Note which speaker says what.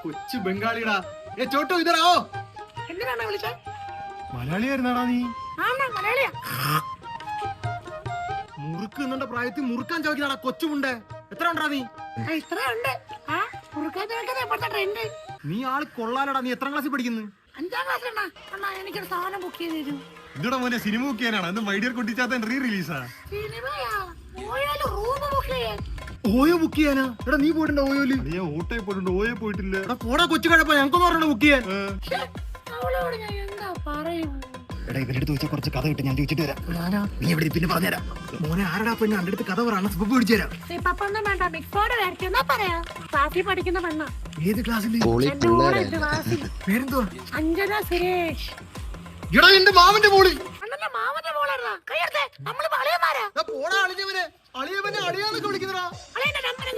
Speaker 1: കൊച്ചു ബംഗാളിടാ. ഏ ചോട്ടു ഇതറാവോ.
Speaker 2: എന്തിനാണ് വിളിച്ചേ?
Speaker 1: മലയാളിയായിരുന്നാടാ നീ?
Speaker 2: മലയാളിയാ.
Speaker 1: മുറുക്ക് നിന്റെ പ്രായത്തിൽ മുറുക്കാൻ ചോദിക്കണ കൊച്ചുമുണ്ട്. എത്ര ഉണ്ടാ നീ?
Speaker 2: ഇത്രയുണ്ട്.
Speaker 1: നീ ആള് കൊള്ളാലടാ. നീ എത്ര ക്ലാസ്സിൽ പഠിക്കുന്നു?
Speaker 2: 5ാം ക്ലാസ്സിലാണ്. അണ്ണാ എനിക്കൊരു സാധനം ബുക്ക് ചെയ്ത് തരൂ.
Speaker 1: ഇതോടെ മോനെ സിനിമ ബുക്ക് ചെയ്യാനാണ്. എന്ത് മൈഡിയർ കൊട്ടിച്ചാത്ത റീ റിലീസാ?
Speaker 2: സിനിമയാ? ഓയോയില് റൂം ബുക്ക് ചെയ്യാൻ.
Speaker 1: ഓയോ ബുക്ക് ചെയ്യാനാ? എടാ നീ പോയിട്ടുണ്ടോ ഓയോയില്? ഓട്ടോയിൽ പോയിട്ടുണ്ട്. ഓയോ പോയിട്ടില്ല. എടാ പോടാ കൊച്ചു കഴപ്പ. ഞങ്ങൾക്കൊന്നും പറഞ്ഞ ബുക്ക് ചെയ്യാൻ.
Speaker 2: അവളോട് ഞാൻ എന്താ പറയൂ?
Speaker 1: എടാ ഇവരുടെ ചോദിച്ചാൽ കുറച്ച് കഥ കിട്ടും. ഞാൻ ചോദിച്ചിട്ട് വരാം. നീ എവിടെ പിന്നെ പറഞ്ഞുതരാം. മോനെ ആരടാ പെണ്ണ്? എൻ്റെ അടുത്ത് കഥ പറ. സുഖം പിടിച്ചു തരാം.
Speaker 2: പപ്പൊന്നും വേണ്ട. മിക്സോട് വരയ്ക്കുന്ന പറയാ. ക്ലാസ്സിൽ പഠിക്കുന്ന പെണ്ണ.
Speaker 1: ഏത് ക്ലാസ്സിൽ? പേരെന്തുവാ?
Speaker 2: അഞ്ജന സുരേഷ്.
Speaker 1: എടാ എന്റെ മാമന്റെ മോളി.
Speaker 2: അണ്ണന്റെ മാമന്റെ മോളായിരുന്നാ? കയ്യെടുത്തേ. നമ്മള് അളിയന്മാരാ.
Speaker 1: പോടാ അളിയവനെ. അളിയവനെ അളിയാന്നൊക്കെ വിളിക്കുന്നടാ.
Speaker 2: അളിയന്റെ നമ്പർ